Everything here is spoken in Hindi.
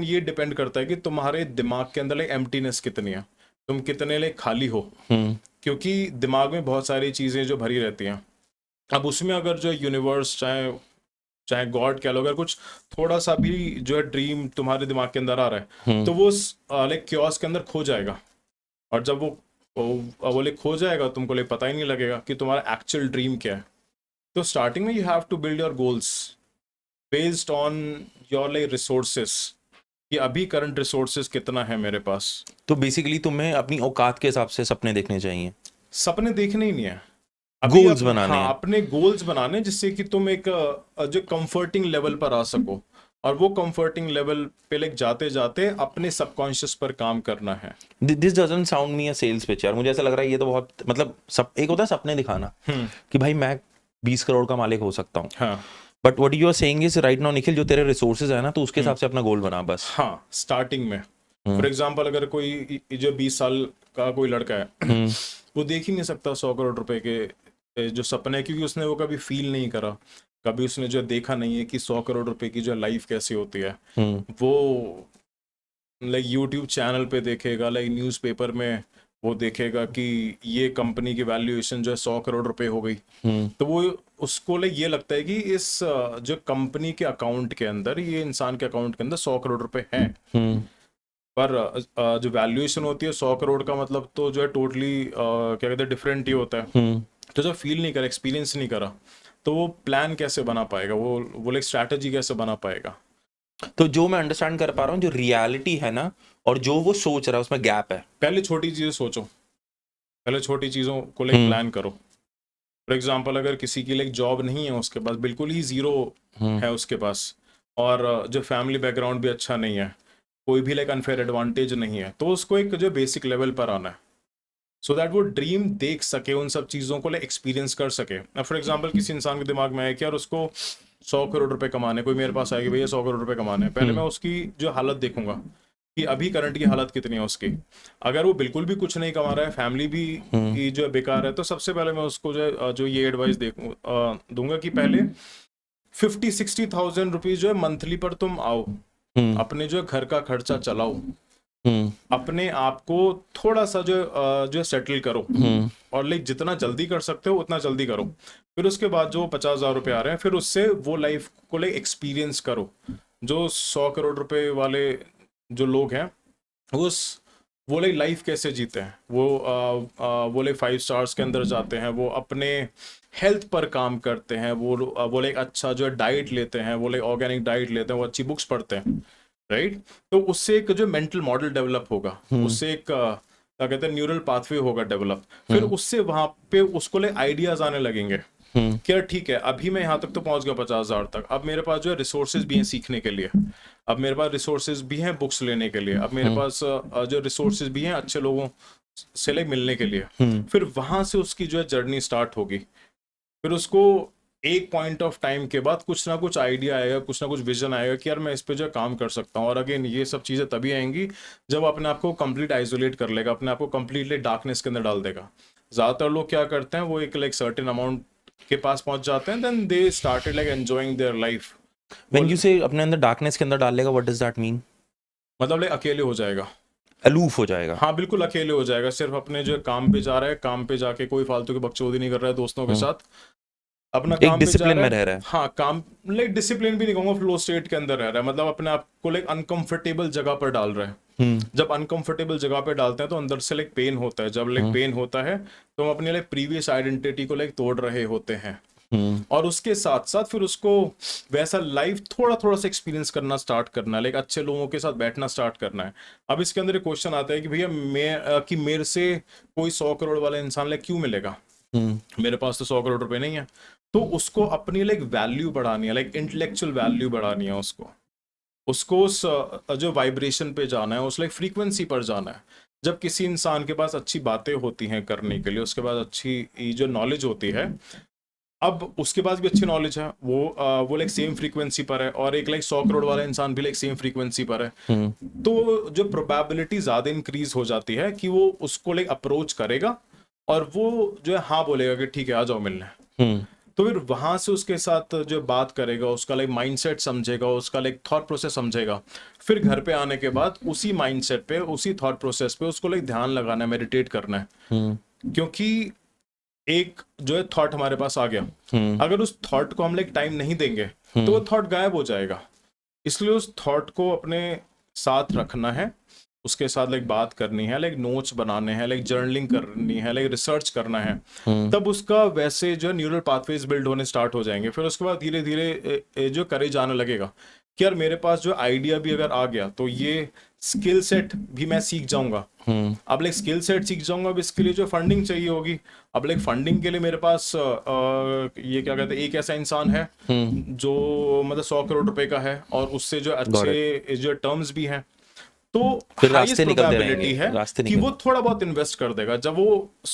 ये डिपेंड करता है कि तुम्हारे दिमाग के अंदर लाइक एम्प्टीनेस कितनी है, तुम कितने लाइक खाली हो। क्योंकि दिमाग में बहुत सारी चीज़ें जो भरी रहती हैं, अब उसमें अगर जो यूनिवर्स चाहे चाहे गॉड कह लो, अगर कुछ थोड़ा सा भी जो है ड्रीम तुम्हारे दिमाग के अंदर आ रहा है तो वो लाइक क्योस के अंदर खो जाएगा। और जब वो लाइक खो जाएगा, तुमको लाइक पता ही नहीं लगेगा कि तुम्हारा एक्चुअल ड्रीम क्या है। तो स्टार्टिंग में you have to build your goals based on your like resources, कि अभी करंट रिसोर्सेस कितना है मेरे पास। तो बेसिकली तुम्हें अपनी औकात के हिसाब से सपने देखने चाहिए, सपने देखने ही नहीं है, अभी गोल्स बनाने हाँ हैं। अपने गोल्स बनाने, जिससे कि तुम एक जो कंफर्टिंग लेवल पर आ सको, और वो कंफर्टिंग लेवल पे लाइक जाते जाते अपने सबकॉन्शियस पर काम करना है। This doesn't sound me a sales pitch यार, मुझे ऐसा लग रहा है ये तो बहुत मतलब एक होता है सपने दिखाना कि भाई मैं 20 करोड़ का मालिक हो सकता हूँ, हाँ but what you are saying is right now Nikhil, जो तेरे रिसोर्सेज है ना, तो उसके हिसाब से अपना गोल बना बस। हाँ, स्टार्टिंग में फॉर एग्जांपल अगर कोई जो 20 साल का कोई लड़का है वो देख ही नहीं सकता 100 करोड़ रुपए के जो सपने है, क्योंकि उसने वो कभी फील नहीं करा, कभी उसने जो देखा नहीं है कि 100 करोड़ रुपए की जो लाइफ कैसी होती है। वो लाइक यूट्यूब चैनल पे देखेगा, लाइक न्यूज़पेपर में वो देखेगा कि ये कंपनी की वैल्यूएशन जो है 100 करोड़ रुपए हो गई, तो वो उसको लाइक ये लगता है कि इस जो कंपनी के अकाउंट के अंदर, ये इंसान के अकाउंट के अंदर 100 करोड़ रुपए हैं। पर जो वैल्यूएशन होती है 100 करोड़ का मतलब तो जो है टोटली क्या कहते हैं डिफरेंट ही होता है। तो जो फील नहीं करा, एक्सपीरियंस नहीं करा, तो वो प्लान कैसे बना पाएगा, वो लाइक स्ट्रैटेजी कैसे बना पाएगा। तो जो मैं अंडरस्टैंड कर पा रहा हूँ, जो रियलिटी है ना और जो वो सोच रहा है उसमें गैप है। पहले छोटी चीजें सोचो, पहले छोटी चीजों को लाइक प्लान करो। फॉर एग्जाम्पल अगर किसी की लाइक जॉब नहीं है, उसके पास बिल्कुल ही जीरो है उसके पास, और जो फैमिली बैकग्राउंड भी अच्छा नहीं है, कोई भी लाइक अनफेयर एडवांटेज नहीं है, तो उसको एक जो बेसिक लेवल पर आना है, सो दैट वो ड्रीम देख सके, उन सब चीज़ों को लाइक एक्सपीरियंस कर सके। फॉर एग्जाम्पल किसी इंसान के दिमाग में आया कि यार उसको 100 करोड़ रुपए कमाने, कोई मेरे पास आएगी भैया 100 करोड़ रुपए कमाने, पहले मैं उसकी जो हालत देखूंगा कि अभी करंट की हालत कितनी है उसकी। अगर वो बिल्कुल भी कुछ नहीं कमा रहा है, फैमिली भी जो है बेकार है, तो सबसे पहले मैं उसको जो ये एडवाइस दूंगा कि पहले 50-60,000 रुपीज जो है मंथली पर तुम आओ, अपने जो घर का खर्चा चलाओ, अपने आप को थोड़ा सा जो सेटल करो, और लाइक जितना जल्दी कर सकते हो उतना जल्दी करो। फिर उसके बाद जो 50,000 रुपए आ रहे हैं, फिर उससे वो लाइफ को लाइक एक्सपीरियंस करो। जो 100 करोड़ रुपए वाले जो लोग हैं, वो लाइक लाइफ कैसे जीते हैं, वो लाइक 5 स्टार्स के अंदर जाते हैं, वो अपने हेल्थ पर काम करते हैं, वो लाइक अच्छा जो है डाइट लेते हैं, वो लाइक ऑर्गेनिक डाइट लेते हैं, वो अच्छी बुक्स पढ़ते हैं, राइट। तो उससे एक जो मेंटल मॉडल डेवलप होगा, उससे एक क्या कहते हैं न्यूरल पाथवे होगा डेवलप। फिर उससे वहां पे उसको लाइक आइडियाज आने लगेंगे कि यार ठीक है, अभी मैं यहाँ तक तो पहुंच गया 50,000 तक, अब मेरे पास जो है रिसोर्सेज भी हैं सीखने के लिए, अब मेरे पास रिसोर्सेज भी हैं बुक्स लेने के लिए, अब मेरे पास जो रिसोर्सेज भी हैं अच्छे लोगों से लाइक मिलने के लिए। फिर वहां से उसकी जो है जर्नी स्टार्ट होगी। फिर उसको एक पॉइंट ऑफ टाइम के बाद कुछ ना कुछ आइडिया आएगा, कुछ ना कुछ विजन आएगा कि यार मैं इस पे जो काम कर सकता हूँ। और अगेन ये सब चीज़ें तभी आएंगी जब अपने आप को कंप्लीट आइसोलेट कर लेगा, अपने आप को कंप्लीटली डार्कनेस के अंदर डाल देगा। ज़्यादातर लोग क्या करते हैं, वो एक लाइक सर्टेन अमाउंट के पास पहुंच जाते हैं, then they started like enjoying their life. When you say अपने अंदर डार्कनेस के अंदर डाल लेगा, व्हाट डज दैट मीन? मतलब लाइक अकेले हो जाएगा, अलूफ हो जाएगा। हाँ बिल्कुल अकेले हो जाएगा, सिर्फ अपने जो काम पे जा रहा है, काम पे जाके कोई फालतू की बकचोदी नहीं कर रहा है दोस्तों के साथ, अपना एक काम पे जा डिसिप्लिन रहा में है। रह रहा है। हाँ काम लाइक डिसिप्लिन भी नहीं कहूंगा, फ्लो स्टेट के अंदर रह रहा है, मतलब अपने आप को लाइक अनकंफर्टेबल जगह पर डाल रहा है। जब अनकंफर्टेबल जगह पे डालते हैं तो अंदर से लाइक पेन होता है, जब लाइक पेन होता है तो हम अपने लाइक प्रीवियस आइडेंटिटी को लाइक तोड़ रहे होते हैं। और उसके साथ साथ फिर उसको वैसा लाइफ थोड़ा थोड़ा सा एक्सपीरियंस करना स्टार्ट करना है, लाइक अच्छे लोगों के साथ बैठना स्टार्ट करना है। अब इसके अंदर एक क्वेश्चन आता है कि भैया मेरे से कोई 100 करोड़ वाला इंसान लाइक क्यों मिलेगा, मेरे पास तो 100 करोड़ रुपए नहीं है। तो उसको अपनी लाइक वैल्यू बढ़ानी है, लाइक इंटेलेक्चुअल वैल्यू बढ़ानी है उसको, उस जो वाइब्रेशन पे जाना है, उस लाइक फ्रीक्वेंसी पर जाना है। जब किसी इंसान के पास अच्छी बातें होती हैं करने के लिए, उसके पास अच्छी जो नॉलेज होती है, अब उसके पास भी अच्छी नॉलेज है, वो लाइक सेम फ्रीक्वेंसी पर है, और एक लाइक 100 करोड़ वाला इंसान भी लाइक सेम फ्रीक्वेंसी पर है, तो जो प्रोबेबिलिटी ज्यादा इंक्रीज हो जाती है कि वो उसको लाइक अप्रोच करेगा, और वो जो है हाँ बोलेगा कि ठीक है आ जाओ मिलने। तो फिर वहां से उसके साथ जो बात करेगा, उसका लाइक माइंडसेट समझेगा, उसका लाइक थॉट प्रोसेस समझेगा, फिर घर पे आने के बाद उसी माइंडसेट पे, उसी थॉट प्रोसेस पे उसको लाइक ध्यान लगाना है, मेडिटेट करना है। क्योंकि एक जो है थॉट हमारे पास आ गया, अगर उस थॉट को हम लाइक टाइम नहीं देंगे तो वो थॉट गायब हो जाएगा। इसलिए उस थॉट को अपने साथ रखना है, उसके साथ लाइक बात करनी है, लाइक नोट्स बनाने हैं, लाइक जर्नलिंग करनी है, लाइक रिसर्च करना है, तब उसका वैसे जो न्यूरल पाथवेज बिल्ड होने स्टार्ट हो जाएंगे। फिर उसके बाद धीरे धीरे जो करेज आने लगेगा कि यार मेरे पास जो आइडिया भी अगर आ गया तो ये स्किल सेट भी मैं सीख जाऊंगा। अब लाइक स्किल सेट सीख जाऊंगा, अब इसके लिए जो फंडिंग चाहिए होगी, अब लाइक फंडिंग के लिए मेरे पास ये क्या कहते हैं, एक ऐसा इंसान है जो मतलब 100 करोड़ रुपए का है और उससे जो अच्छे जो टर्म्स भी हैं, तो फिर हाईएस्ट रास्ते निकलते प्रोबेबिलिटी रहेंगे, है रास्ते कि वो निकलते थोड़ा बहुत इन्वेस्ट कर देगा। जब वो